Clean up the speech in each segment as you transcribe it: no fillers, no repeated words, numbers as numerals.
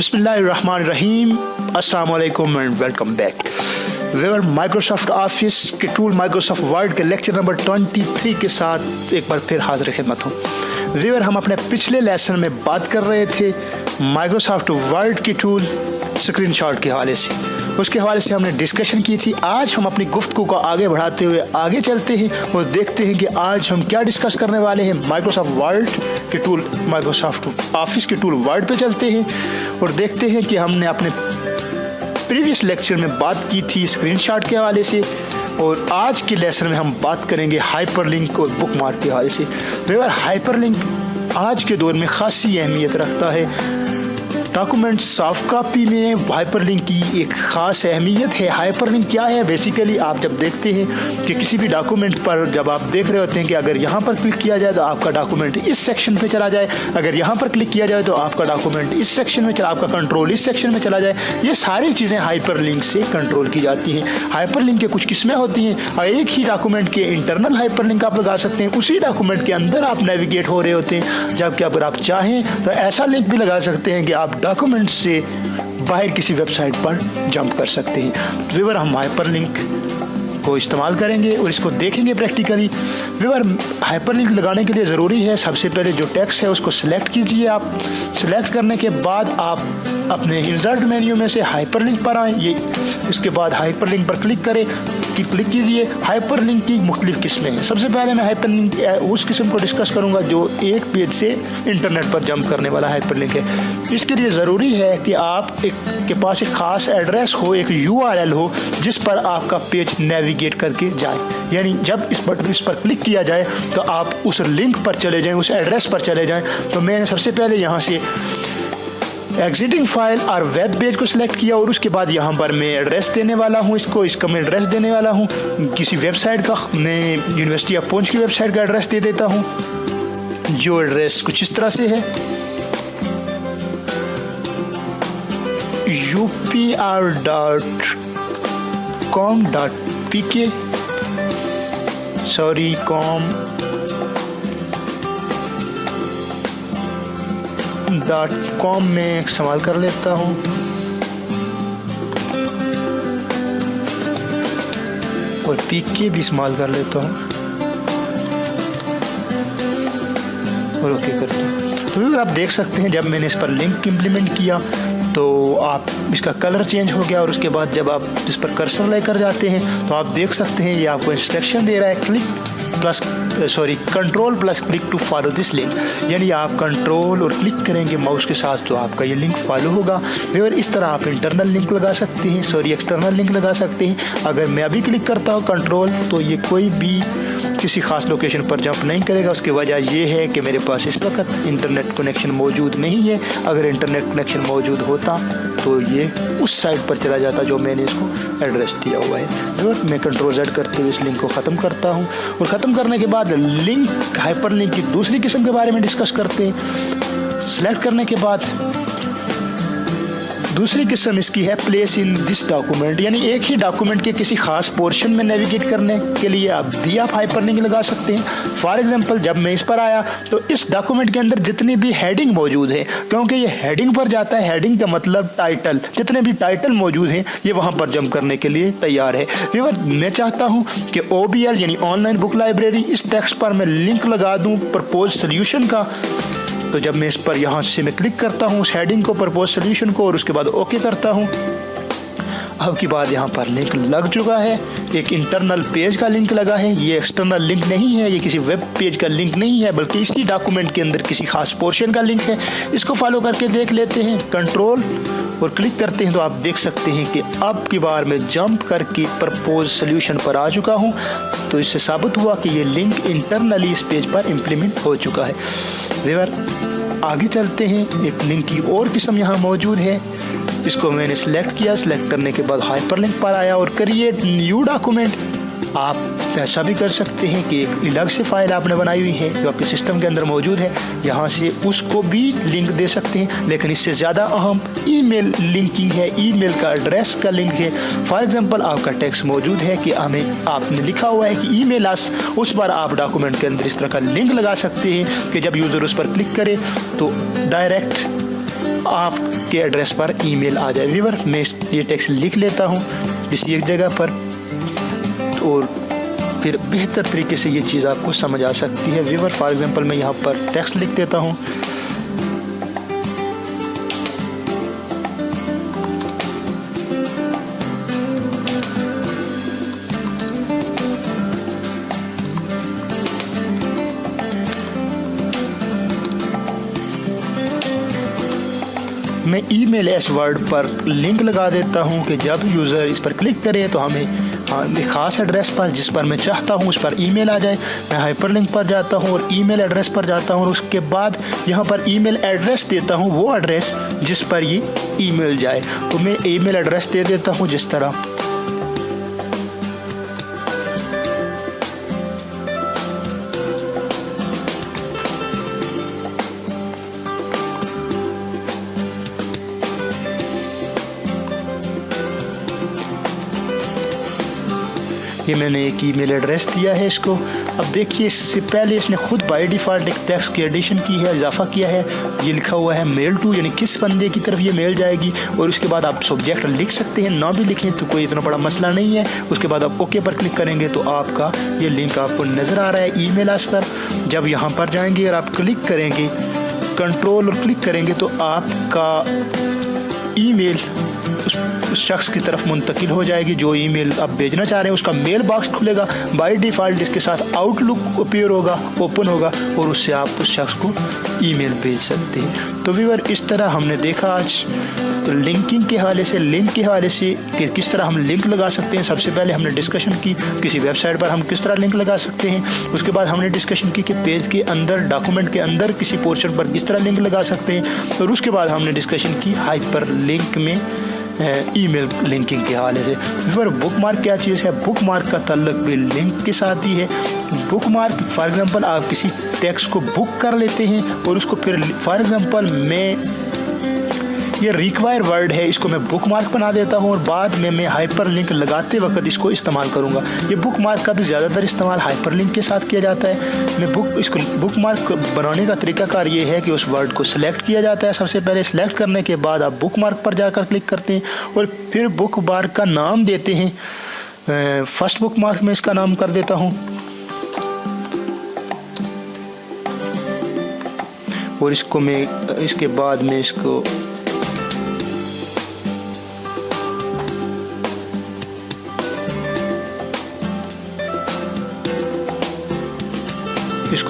बिस्मिल्लाहिर्रहमानिर्रहीम, अस्सलाम वालेकुम एंड वेलकम बैक। वेवर माइक्रोसॉफ्ट ऑफिस के टूल माइक्रोसॉफ्ट वर्ड के लेक्चर नंबर 23 के साथ एक बार फिर हाजिर खिदमत हूँ। वेवर हम अपने पिछले लेसन में बात कर रहे थे माइक्रोसॉफ्ट वर्ड के टूल स्क्रीनशॉट के हवाले से, उसके हवाले से हमने डिस्कशन की थी। आज हम अपनी गुफ्तगू को आगे बढ़ाते हुए आगे चलते हैं और देखते हैं कि आज हम क्या डिस्कस करने वाले हैं। माइक्रोसॉफ्ट वर्ड के टूल माइक्रोसॉफ्ट ऑफिस के टूल वर्ड पे चलते हैं और देखते हैं कि हमने अपने प्रीवियस लेक्चर में बात की थी स्क्रीनशॉट के हवाले से, और आज के लेसन में हम बात करेंगे हाइपरलिंक और बुकमार्क के हवाले से। वेवर हाइपरलिंक आज के दौर में खासी अहमियत रखता है। डॉक्यूमेंट सॉफ्ट कॉपी में हाइपरलिंक की एक ख़ास अहमियत है। हाइपरलिंक क्या है? बेसिकली आप जब देखते हैं कि किसी भी डॉक्यूमेंट पर जब आप देख रहे होते हैं कि अगर यहाँ पर क्लिक किया जाए तो आपका डॉक्यूमेंट इस सेक्शन पे चला जाए, अगर यहाँ पर क्लिक किया जाए तो आपका डॉक्यूमेंट इस सेक्शन में चला, आपका कंट्रोल इस सेक्शन में चला जाए, ये सारी चीज़ें हाइपरलिंक से कंट्रोल की जाती हैं। हाइपरलिंक के कुछ किस्में होती हैं और एक ही डॉक्यूमेंट के इंटरनल हाइपरलिंक आप लगा सकते हैं, उसी डॉक्यूमेंट के अंदर आप नेविगेट हो रहे होते हैं। जबकि अगर आप चाहें तो ऐसा लिंक भी लगा सकते हैं कि आप डॉक्यूमेंट से बाहर किसी वेबसाइट पर जंप कर सकते हैं। व्यूअर हम हाइपरलिंक को इस्तेमाल करेंगे और इसको देखेंगे प्रैक्टिकली। व्यूअर हाइपरलिंक लगाने के लिए ज़रूरी है सबसे पहले जो टेक्स्ट है उसको सिलेक्ट कीजिए। आप सिलेक्ट करने के बाद आप अपने इंसर्ट मेन्यू में से हाइपरलिंक पर आएँ, ये इसके बाद हाइपरलिंक पर क्लिक करें, क्लिक कीजिए। हाइपरलिंक की मुख्तलिफ किस्में हैं। सबसे पहले मैं हाइपरलिंक उस किस्म को डिस्कस करूंगा जो एक पेज से इंटरनेट पर जंप करने वाला हाइपरलिंक है। इसके लिए ज़रूरी है कि आप के पास एक ख़ास एड्रेस हो, एक URL हो जिस पर आपका पेज नेविगेट करके जाए। यानी जब इस पर क्लिक किया जाए तो आप उस लिंक पर चले जाएँ, उस एड्रेस पर चले जाएँ। तो मैंने सबसे पहले यहाँ से एग्जिटिंग फाइल और वेब पेज को सिलेक्ट किया और उसके बाद यहाँ पर मैं एड्रेस देने वाला हूँ, इसका मैं एड्रेस देने वाला हूँ किसी वेबसाइट का। मैं यूनिवर्सिटी ऑफ पूंछ की वेबसाइट का एड्रेस दे देता हूँ, जो एड्रेस कुछ इस तरह से है com में इस्तेमाल कर लेता हूँ। और PK भी इस्तेमाल कर लेता हूँ और ओके करता हूँ। तो अगर आप देख सकते हैं जब मैंने इस पर लिंक इम्प्लीमेंट किया तो आप इसका कलर चेंज हो गया और उसके बाद जब आप इस पर कर्सर लेकर जाते हैं तो आप देख सकते हैं ये आपको इंस्ट्रक्शन दे रहा है control plus click to follow this link. यानी आप कंट्रोल और क्लिक करेंगे माउस के साथ तो आपका ये लिंक फॉलो होगा। और इस तरह आप इंटरनल लिंक लगा सकते हैं, एक्सटर्नल लिंक लगा सकते हैं। अगर मैं अभी क्लिक करता हूँ कंट्रोल तो ये कोई भी किसी ख़ास लोकेशन पर जंप नहीं करेगा। उसकी वजह ये है कि मेरे पास इस वक्त इंटरनेट कनेक्शन मौजूद नहीं है। अगर इंटरनेट कनेक्शन मौजूद होता तो ये उस साइट पर चला जाता जो मैंने इसको एड्रेस दिया हुआ है। मैं कंट्रोल Z करते हुए इस लिंक को ख़त्म करता हूँ और ख़त्म करने के बाद लिंक हाइपरलिंक की दूसरी किस्म के बारे में डिस्कस करते हैं। सेलेक्ट करने के बाद दूसरी किस्म इसकी है प्लेस इन दिस डॉक्यूमेंट, यानी एक ही डॉक्यूमेंट के किसी खास पोर्शन में नेविगेट करने के लिए आप हाइपरलिंक लगा सकते हैं। फॉर एग्जांपल जब मैं इस पर आया तो इस डॉक्यूमेंट के अंदर जितनी भी हेडिंग मौजूद है, क्योंकि ये हेडिंग पर जाता है, हेडिंग का मतलब टाइटल, जितने भी टाइटल मौजूद हैं ये वहाँ पर जंप करने के लिए तैयार है। व्यूअर मैं चाहता हूँ कि OBL यानी ऑनलाइन बुक लाइब्रेरी, इस टेक्स्ट पर मैं लिंक लगा दूँ प्रपोज सोल्यूशन का। तो जब मैं इस पर यहाँ से मैं क्लिक करता हूँ उस हेडिंग को, प्रपोज सोल्यूशन को, और उसके बाद ओके करता हूँ। अब की बार यहाँ पर लिंक लग चुका है, एक इंटरनल पेज का लिंक लगा है। ये एक्सटर्नल लिंक नहीं है, ये किसी वेब पेज का लिंक नहीं है, बल्कि इसी डॉक्यूमेंट के अंदर किसी खास पोर्शन का लिंक है। इसको फॉलो करके देख लेते हैं। कंट्रोल और क्लिक करते हैं तो आप देख सकते हैं कि अब की बार मैं जंप करके प्रपोज सोल्यूशन पर आ चुका हूँ। तो इससे साबित हुआ कि ये लिंक इंटरनली इस पेज पर इम्प्लीमेंट हो चुका है। व्यूअर आगे चलते हैं। एक लिंक की और किस्म यहाँ मौजूद है, इसको मैंने सिलेक्ट किया। सिलेक्ट करने के बाद हाइपरलिंक पर आया और क्रिएट न्यू डॉक्यूमेंट। आप ऐसा भी कर सकते हैं कि एक अलग से फाइल आपने बनाई हुई है जो आपके सिस्टम के अंदर मौजूद है, यहाँ से उसको भी लिंक दे सकते हैं। लेकिन इससे ज़्यादा अहम ईमेल लिंकिंग है, ईमेल का एड्रेस का लिंक है। फॉर एग्जांपल आपका टेक्स्ट मौजूद है कि हमें आपने लिखा हुआ है कि ईमेल अस, उस पर आप डॉक्यूमेंट के अंदर इस तरह का लिंक लगा सकते हैं कि जब यूज़र उस पर क्लिक करे तो डायरेक्ट आपके एड्रेस पर ईमेल आ जाए। व्यूअर, मैं ये टेक्स्ट लिख लेता हूँ किसी एक जगह पर, और फिर बेहतर तरीके से ये चीज़ आपको समझ आ सकती है। व्यूअर, फॉर एग्जांपल मैं यहाँ पर टेक्स्ट लिख देता हूँ। मैं ईमेल एस वर्ड पर लिंक लगा देता हूं कि जब यूज़र इस पर क्लिक करे तो हमें एक ख़ास एड्रेस पर जिस पर मैं चाहता हूं उस पर ईमेल आ जाए। मैं हाइपरलिंक पर जाता हूं और ईमेल एड्रेस पर जाता हूं और उसके बाद यहां पर ईमेल एड्रेस देता हूं, वो एड्रेस जिस पर ये ईमेल जाए। तो मैं ईमेल एड्रेस दे देता हूं जिस तरह ये मैंने एक ईमेल एड्रेस दिया है इसको। अब देखिए, इससे पहले इसने खुद बाय डिफ़ॉल्ट एक टेक्स्ट की एडिशन की है, इजाफा किया है। ये लिखा हुआ है मेल टू, यानी किस बंदे की तरफ ये मेल जाएगी। और उसके बाद आप सब्जेक्ट लिख सकते हैं, ना भी लिखें तो कोई इतना बड़ा मसला नहीं है। उसके बाद आप ओके पर क्लिक करेंगे तो आपका ये लिंक आपको नज़र आ रहा है ईमेल आस पर। जब यहाँ पर जाएंगे और आप क्लिक करेंगे, कंट्रोल और क्लिक करेंगे तो आपका ईमेल उस शख्स की तरफ मुंतकिल हो जाएगी जो ईमेल आप भेजना चाह रहे हैं। उसका मेल बॉक्स खुलेगा, बाय डिफ़ॉल्ट इसके साथ आउटलुक अपीयर होगा, ओपन होगा, और उससे आप उस शख्स को ईमेल भेज सकते हैं। तो व्यूअर, इस तरह हमने देखा आज लिंकिंग के हवाले से, लिंक के हवाले से कि किस तरह हम लिंक लगा सकते हैं। सबसे पहले हमने डिस्कशन की किसी वेबसाइट पर हम किस तरह लिंक लगा सकते हैं। उसके बाद हमने डिस्कशन की कि पेज के अंदर, डॉक्यूमेंट के अंदर किसी पोर्शन पर किस तरह लिंक लगा सकते हैं। और उसके बाद हमने डिस्कशन की हाइपर लिंक में ईमेल लिंकिंग के हवाले से। फिर बुकमार्क क्या चीज़ है? बुकमार्क का ताल्लुक भी लिंक के साथ ही है। बुकमार्क फॉर एग्जांपल आप किसी टेक्स्ट को बुक कर लेते हैं और उसको फिर फॉर एग्जांपल मैं ये रिक्वायर वर्ड है, इसको मैं बुकमार्क बना देता हूँ और बाद में मैं हाइपरलिंक लगाते वक्त इसको इस्तेमाल करूँगा। ये बुकमार्क का भी ज़्यादातर इस्तेमाल हाइपरलिंक के साथ किया जाता है। मैं इसको बुकमार्क बनाने का तरीकाकार ये है कि उस वर्ड को सिलेक्ट किया जाता है। सबसे पहले सिलेक्ट करने के बाद आप बुकमार्क पर जाकर क्लिक करते हैं और फिर बुकमार्क का नाम देते हैं। फर्स्ट बुकमार्क में इसका नाम कर देता हूँ और इसको मैं इसके बाद में इसको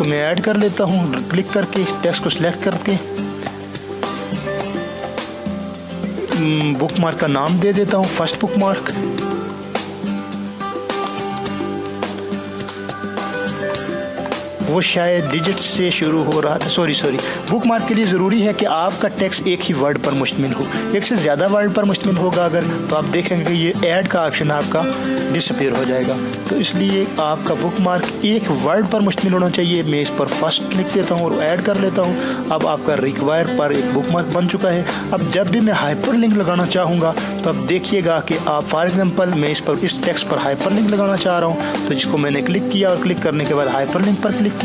मैं ऐड कर लेता हूँ क्लिक करके, टेक्स्ट को सिलेक्ट करके बुकमार्क का नाम दे देता हूँ फर्स्ट बुकमार्क। वो शायद डिजिट से शुरू हो रहा था, सॉरी बुकमार्क के लिए ज़रूरी है कि आपका टेक्स्ट एक ही वर्ड पर मुश्तमिल हो। एक से ज़्यादा वर्ड पर मुश्तमिल होगा अगर, तो आप देखेंगे कि ये ऐड का ऑप्शन आपका डिसअपीयर हो जाएगा। तो इसलिए आपका बुकमार्क एक वर्ड पर मुश्तमिल होना चाहिए। मैं इस पर फर्स्ट लिख देता हूँ और ऐड कर लेता हूँ। अब आपका रिक्वायर पर एक बुकमार्क बन चुका है। अब जब भी मैं हाइपरलिंक लगाना चाहूँगा तो अब देखिएगा कि आप फॉर एग्जांपल मैं इस टेक्स्ट पर हाइपरलिंक लगाना चाह रहा हूँ, तो जिसको मैंने क्लिक किया और क्लिक करने के बाद हाइपरलिंक पर क्लिक किया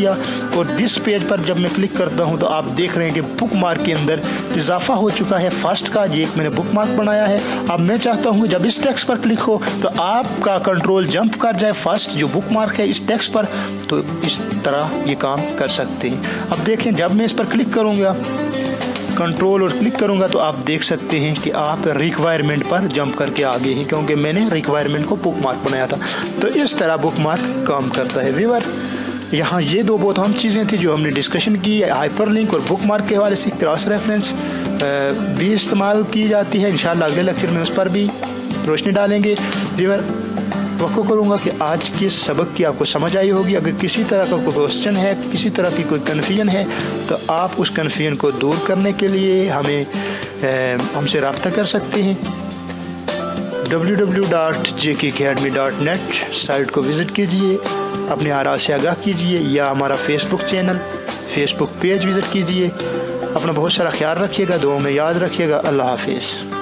और दिस पेज पर जब मैं क्लिक करता हूँ तो आप देख रहे हैं कि बुकमार्क के अंदर इजाफा हो चुका है फर्स्ट का। ये एक मैंने बुकमार्क बनाया है। अब मैं चाहता हूँ जब इस टेक्स्ट पर क्लिक हो तो आपका कंट्रोल जंप कर जाए फर्स्ट जो बुकमार्क है इस टेक्स्ट पर, तो इस तरह ये काम कर सकते हैं। अब देखें जब मैं इस पर क्लिक करूँगा, कंट्रोल और क्लिक करूँगा, तो आप देख सकते हैं कि आप रिक्वायरमेंट पर जंप करके आ गए हैं क्योंकि मैंने रिक्वायरमेंट को बुकमार्क बनाया था। तो इस तरह बुकमार्क काम करता है। व्यूअर, यहाँ ये दो बहुत अहम चीज़ें थी जो हमने डिस्कशन की। हाइपरलिंक और बुकमार्क के हवाले से क्रॉस रेफरेंस भी इस्तेमाल की जाती है। इंशाल्लाह अगले लेक्चर में उस पर भी रोशनी डालेंगे। व्यूअर, वक़्त करूँगा कि आज के सबक की आपको समझ आई होगी। अगर किसी तरह का कोई क्वेश्चन है, किसी तरह की कोई कन्फ्यूजन है, तो आप उस कन्फ्यूजन को दूर करने के लिए हमसे रब्ता कर सकते हैं। www.jkacademy.net साइट को विज़िट कीजिए, अपने आराज़ से आगाह कीजिए, या हमारा फेसबुक पेज विज़िट कीजिए। अपना बहुत सारा ख्याल रखिएगा, दुआ में याद रखिएगा। अल्लाह हाफिज़।